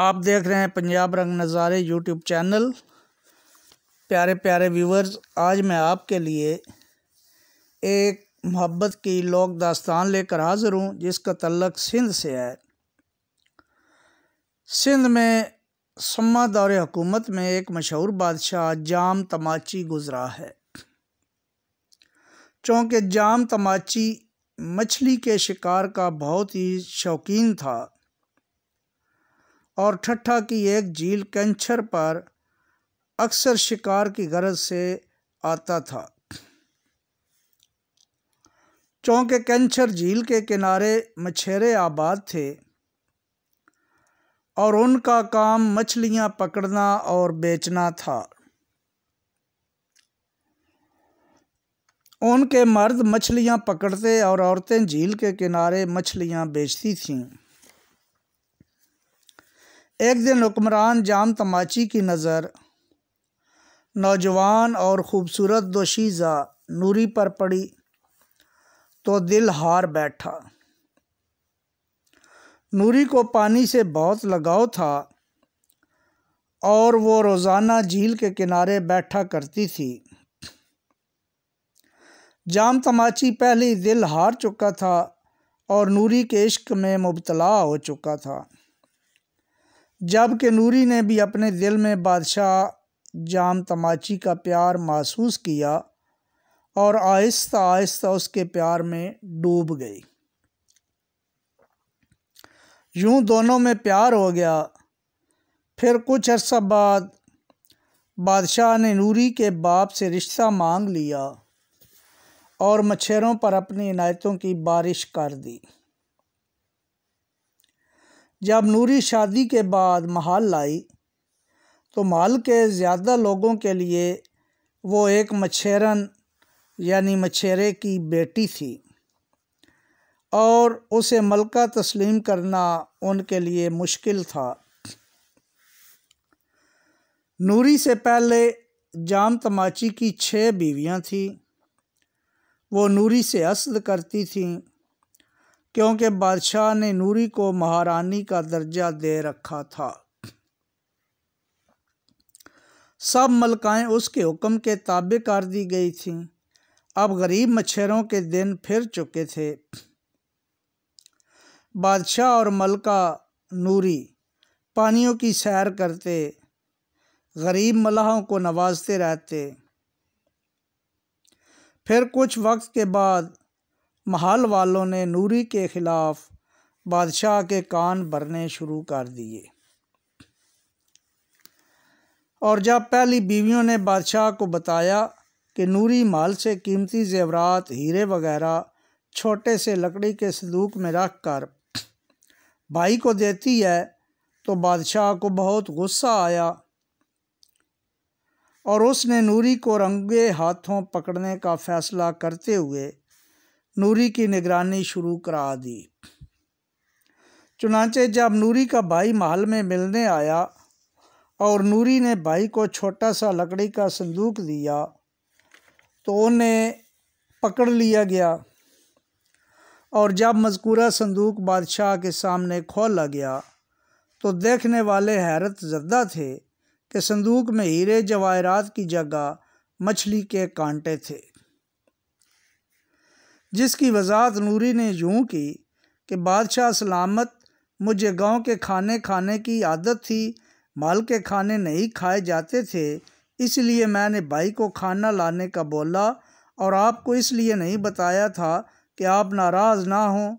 आप देख रहे हैं पंजाब रंग नज़ारे यूट्यूब चैनल। प्यारे प्यारे व्यूवर्स, आज मैं आपके लिए एक मोहब्बत की लोक दास्तान लेकर हाज़िर हूँ जिसका तल्लक सिंध से है। सिंध में सम्मा दौरे हुकूमत में एक मशहूर बादशाह जाम तमाची गुज़रा है। चूँकि जाम तमाची मछली के शिकार का बहुत ही शौकीन था और ठट्ठा की एक झील कैंचर पर अक्सर शिकार की गरज से आता था। चूँकि कैंचर झील के किनारे मछेरे आबाद थे और उनका काम मछलियां पकड़ना और बेचना था। उनके मर्द मछलियां पकड़ते और औरतें झील के किनारे मछलियां बेचती थीं। एक दिन हुक्मरान जाम तमाची की नज़र नौजवान और ख़ूबसूरत दोशीज़ा नूरी पर पड़ी तो दिल हार बैठा। नूरी को पानी से बहुत लगाव था और वो रोज़ाना झील के किनारे बैठा करती थी। जाम तमाची पहले ही दिल हार चुका था और नूरी के इश्क में मुब्तला हो चुका था, जबकि नूरी ने भी अपने दिल में बादशाह जाम तमाची का प्यार महसूस किया और आहिस्ता आहिस्ता उसके प्यार में डूब गई। यूं दोनों में प्यार हो गया। फिर कुछ अर्सा बाद बादशाह ने नूरी के बाप से रिश्ता मांग लिया और मछेरों पर अपनी इनायतों की बारिश कर दी। जब नूरी शादी के बाद महल लाई तो महल के ज़्यादा लोगों के लिए वो एक मछेरन यानी मछेरे की बेटी थी और उसे मलका तस्लीम करना उनके लिए मुश्किल था। नूरी से पहले जाम तमाची की 6 बीवियां थीं। वो नूरी से हसद करती थीं क्योंकि बादशाह ने नूरी को महारानी का दर्जा दे रखा था। सब मलकाएं उसके हुक्म के ताबे कर दी गई थीं। अब गरीब मछेरों के दिन फिर चुके थे। बादशाह और मलका नूरी पानियों की सैर करते, गरीब मलाहों को नवाजते रहते। फिर कुछ वक्त के बाद महल वालों ने नूरी के ख़िलाफ़ बादशाह के कान भरने शुरू कर दिए और जब पहली बीवियों ने बादशाह को बताया कि नूरी महल से कीमती ज़ेवरात, हीरे वगैरह छोटे से लकड़ी के संदूक में रख कर भाई को देती है, तो बादशाह को बहुत गुस्सा आया और उसने नूरी को रंगे हाथों पकड़ने का फ़ैसला करते हुए नूरी की निगरानी शुरू करा दी। चुनांचे जब नूरी का भाई महल में मिलने आया और नूरी ने भाई को छोटा सा लकड़ी का संदूक दिया तो उन्हें पकड़ लिया गया और जब मज़कूरा संदूक बादशाह के सामने खोला गया तो देखने वाले हैरत ज़दा थे कि संदूक में हीरे जवाहरात की जगह मछली के कांटे थे, जिसकी वजाहत नूरी ने यूं की कि बादशाह सलामत, मुझे गांव के खाने खाने की आदत थी, महल के खाने नहीं खाए जाते थे, इसलिए मैंने भाई को खाना लाने का बोला और आपको इसलिए नहीं बताया था कि आप नाराज़ ना हों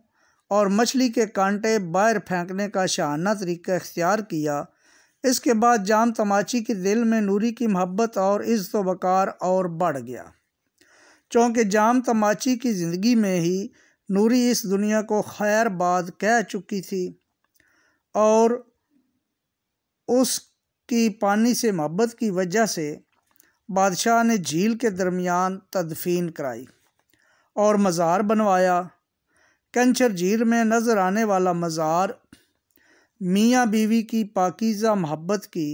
और मछली के कांटे बाहर फेंकने का शाहाना तरीका इख्तियार किया। इसके बाद जाम तमाची के दिल में नूरी की मोहब्बत और इज़्ज़त व वक़ार और बढ़ गया। चूँकि जाम तमाची की ज़िंदगी में ही नूरी इस दुनिया को खैरबाद कह चुकी थी और उसकी पानी से मोहब्बत की वजह से बादशाह ने झील के दरमियान तदफीन कराई और मज़ार बनवाया। कैंचर झील में नज़र आने वाला मज़ार मियाँ बीवी की पाकीज़ा मोहब्बत की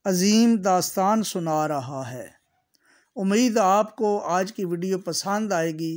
अजीम दास्तान सुना रहा है। उम्मीद आपको आज की वीडियो पसंद आएगी।